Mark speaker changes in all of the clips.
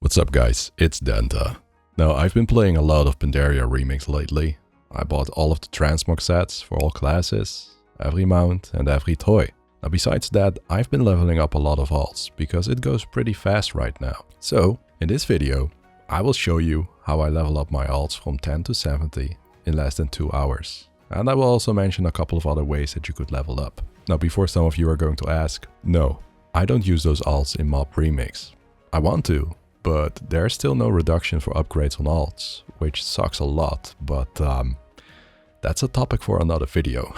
Speaker 1: What's up guys, it's Danta. Now I've been playing a lot of Pandaria Remix lately. I bought all of the transmog sets for all classes, every mount and every toy. Now besides that, I've been leveling up a lot of alts because it goes pretty fast right now. So in this video, I will show you how I level up my alts from 10 to 70 in less than 2 hours. And I will also mention a couple of other ways that you could level up. Now before some of you are going to ask, no, I don't use those alts in MoP Remix. I want to, but there's still no reduction for upgrades on alts, which sucks a lot, but that's a topic for another video.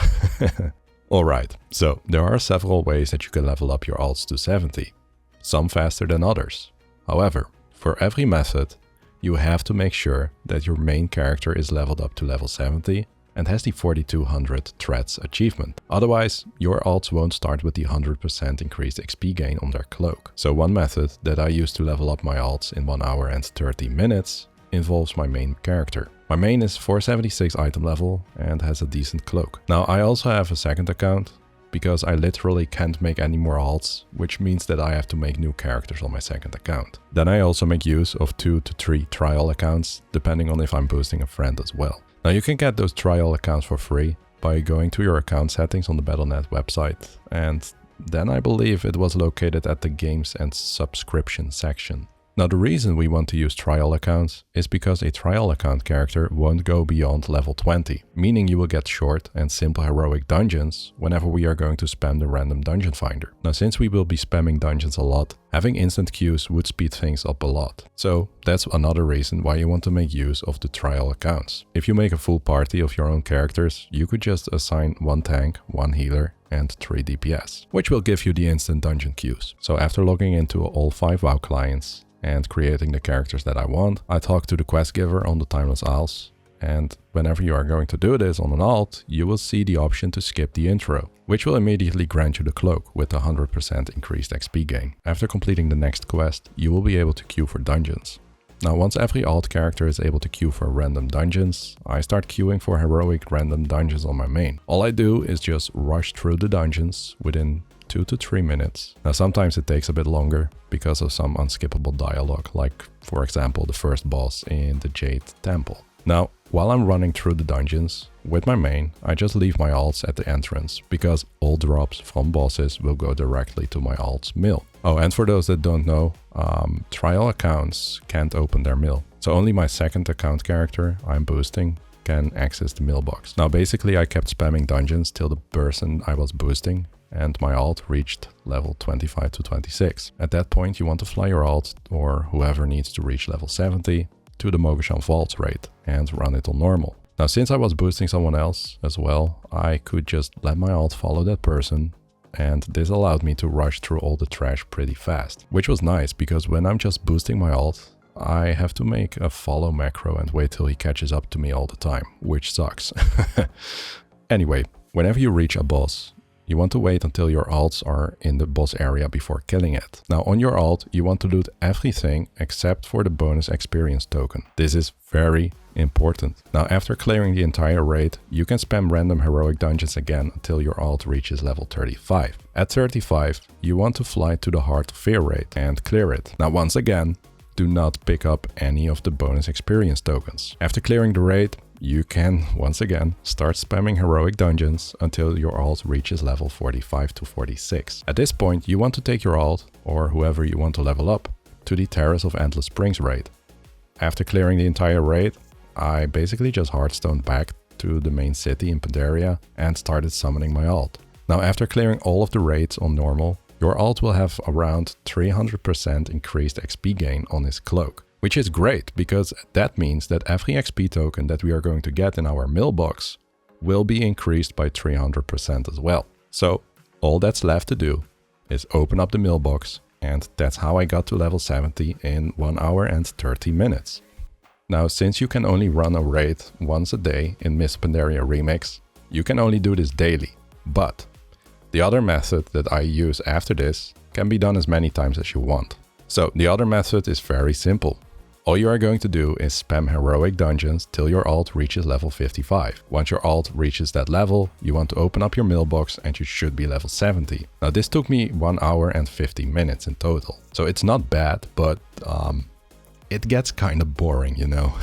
Speaker 1: Alright, so there are several ways that you can level up your alts to 70, some faster than others. However, for every method, you have to make sure that your main character is leveled up to level 70 and has the 4200 threats achievement. Otherwise, your alts won't start with the 100% increased XP gain on their cloak. So one method that I use to level up my alts in 1 hour and 30 minutes involves my main character. My main is 476 item level and has a decent cloak. Now I also have a second account because I literally can't make any more alts, which means that I have to make new characters on my second account. Then I also make use of 2 to 3 trial accounts, depending on if I'm boosting a friend as well. Now you can get those trial accounts for free by going to your account settings on the Battle.net website, and then I believe it was located at the games and subscription section. Now the reason we want to use trial accounts is because a trial account character won't go beyond level 20, meaning you will get short and simple heroic dungeons whenever we are going to spam the random dungeon finder. Now since we will be spamming dungeons a lot, having instant queues would speed things up a lot. So that's another reason why you want to make use of the trial accounts. If you make a full party of your own characters, you could just assign 1 tank, 1 healer and 3 DPS, which will give you the instant dungeon queues. So after logging into all 5 WoW clients and creating the characters that I want, I talk to the quest giver on the Timeless Isles, and whenever you are going to do this on an alt, you will see the option to skip the intro, which will immediately grant you the cloak with a 100% increased XP gain. After completing the next quest, you will be able to queue for dungeons. Now once every alt character is able to queue for random dungeons, I start queuing for heroic random dungeons on my main. All I do is just rush through the dungeons within 2 to 3 minutes. Now sometimes it takes a bit longer because of some unskippable dialogue, like for example the first boss in the Jade Temple. Now while I'm running through the dungeons with my main, I just leave my alts at the entrance because all drops from bosses will go directly to my alt's mill. Oh, and for those that don't know, trial accounts can't open their mill. So only my second account character I'm boosting can access the mill box. Now basically I kept spamming dungeons till the person I was boosting and my alt reached level 25 to 26. At that point you want to fly your alt, or whoever needs to reach level 70, to the Mogashan Vaults raid and run it on normal. Now since I was boosting someone else as well, I could just let my alt follow that person, and this allowed me to rush through all the trash pretty fast. Which was nice because when I'm just boosting my alt, I have to make a follow macro and wait till he catches up to me all the time, which sucks. Anyway, whenever you reach a boss, you want to wait until your alts are in the boss area before killing it. Now on your alt, you want to loot everything except for the bonus experience token. This is very important. Now after clearing the entire raid, you can spam random heroic dungeons again until your alt reaches level 35. At 35, you want to fly to the Heart of Fear raid and clear it. Now once again, do not pick up any of the bonus experience tokens. After clearing the raid, you can, once again, start spamming heroic dungeons until your alt reaches level 45 to 46. At this point, you want to take your alt, or whoever you want to level up, to the Terrace of Endless Springs raid. After clearing the entire raid, I basically just hardstoned back to the main city in Pandaria and started summoning my alt. Now after clearing all of the raids on normal, your alt will have around 300% increased XP gain on his cloak. Which is great, because that means that every XP token that we are going to get in our mill box will be increased by 300% as well. So all that's left to do is open up the mill box, and that's how I got to level 70 in 1 hour and 30 minutes. Now since you can only run a raid once a day in Miss Pandaria Remix, you can only do this daily. But the other method that I use after this can be done as many times as you want. So the other method is very simple. All you are going to do is spam heroic dungeons till your alt reaches level 55. Once your alt reaches that level, you want to open up your mailbox and you should be level 70. Now this took me 1 hour and 50 minutes in total. So it's not bad, but it gets kind of boring, you know.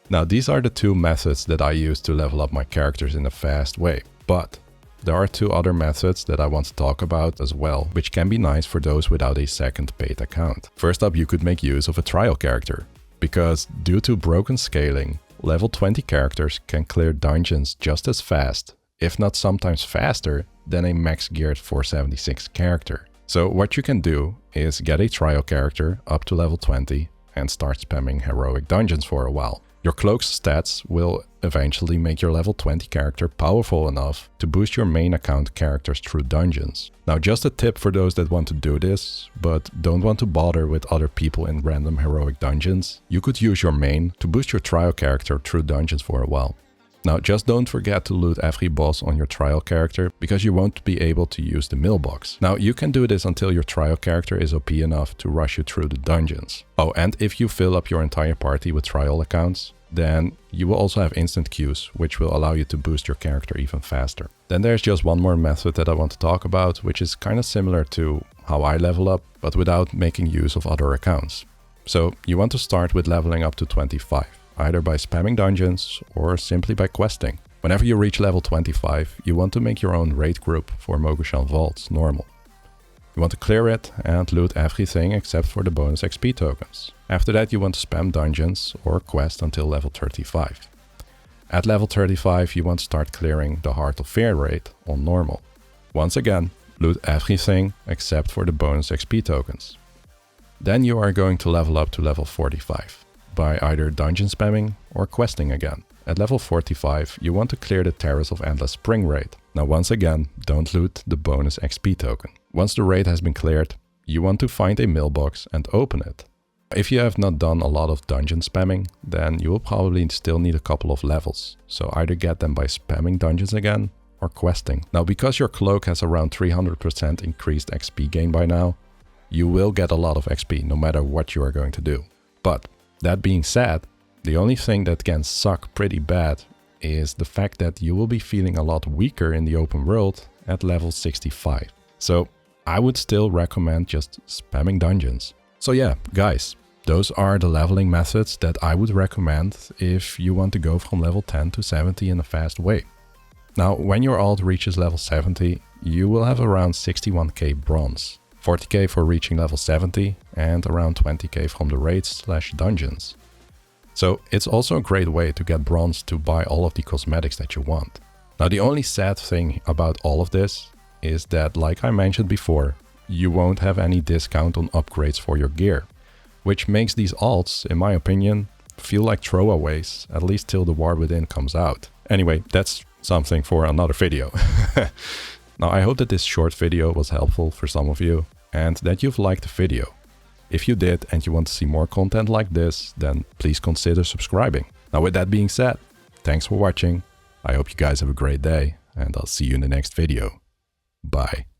Speaker 1: Now, these are the two methods that I use to level up my characters in a fast way, but there are two other methods that I want to talk about as well, which can be nice for those without a second paid account. First up, you could make use of a trial character, because due to broken scaling, level 20 characters can clear dungeons just as fast, if not sometimes faster, than a max geared 476 character. So what you can do is get a trial character up to level 20 and start spamming heroic dungeons for a while. Your cloak's stats will eventually make your level 20 character powerful enough to boost your main account characters through dungeons. Now, just a tip for those that want to do this, but don't want to bother with other people in random heroic dungeons, you could use your main to boost your trial character through dungeons for a while. Now, just don't forget to loot every boss on your trial character, because you won't be able to use the mailbox. Now, you can do this until your trial character is OP enough to rush you through the dungeons. Oh, and if you fill up your entire party with trial accounts, then you will also have instant queues, which will allow you to boost your character even faster. Then there's just one more method that I want to talk about, which is kind of similar to how I level up, but without making use of other accounts. So you want to start with leveling up to 25. Either by spamming dungeons or simply by questing. Whenever you reach level 25, you want to make your own raid group for Mogushan Vaults normal. You want to clear it and loot everything except for the bonus XP tokens. After that, you want to spam dungeons or quest until level 35. At level 35, you want to start clearing the Heart of Fear raid on normal. Once again, loot everything except for the bonus XP tokens. Then you are going to level up to level 45. By either dungeon spamming or questing again. At level 45, you want to clear the Terrace of Endless Spring raid. Now, once again, don't loot the bonus XP token. Once the raid has been cleared, you want to find a mailbox and open it. If you have not done a lot of dungeon spamming, then you will probably still need a couple of levels. So either get them by spamming dungeons again or questing. Now, because your cloak has around 300% increased XP gain by now, you will get a lot of XP no matter what you are going to do. But that being said, the only thing that can suck pretty bad is the fact that you will be feeling a lot weaker in the open world at level 65. So I would still recommend just spamming dungeons. So yeah, guys, those are the leveling methods that I would recommend if you want to go from level 10 to 70 in a fast way. Now, when your alt reaches level 70, you will have around 61k bronze. 40k for reaching level 70 and around 20k from the raids/dungeons. So it's also a great way to get bronze to buy all of the cosmetics that you want. Now, the only sad thing about all of this is that, like I mentioned before, you won't have any discount on upgrades for your gear, which makes these alts, in my opinion, feel like throwaways, at least till the War Within comes out. Anyway, that's something for another video. Now, I hope that this short video was helpful for some of you and that you've liked the video. If you did and you want to see more content like this, then please consider subscribing. Now, with that being said, thanks for watching. I hope you guys have a great day and I'll see you in the next video. Bye.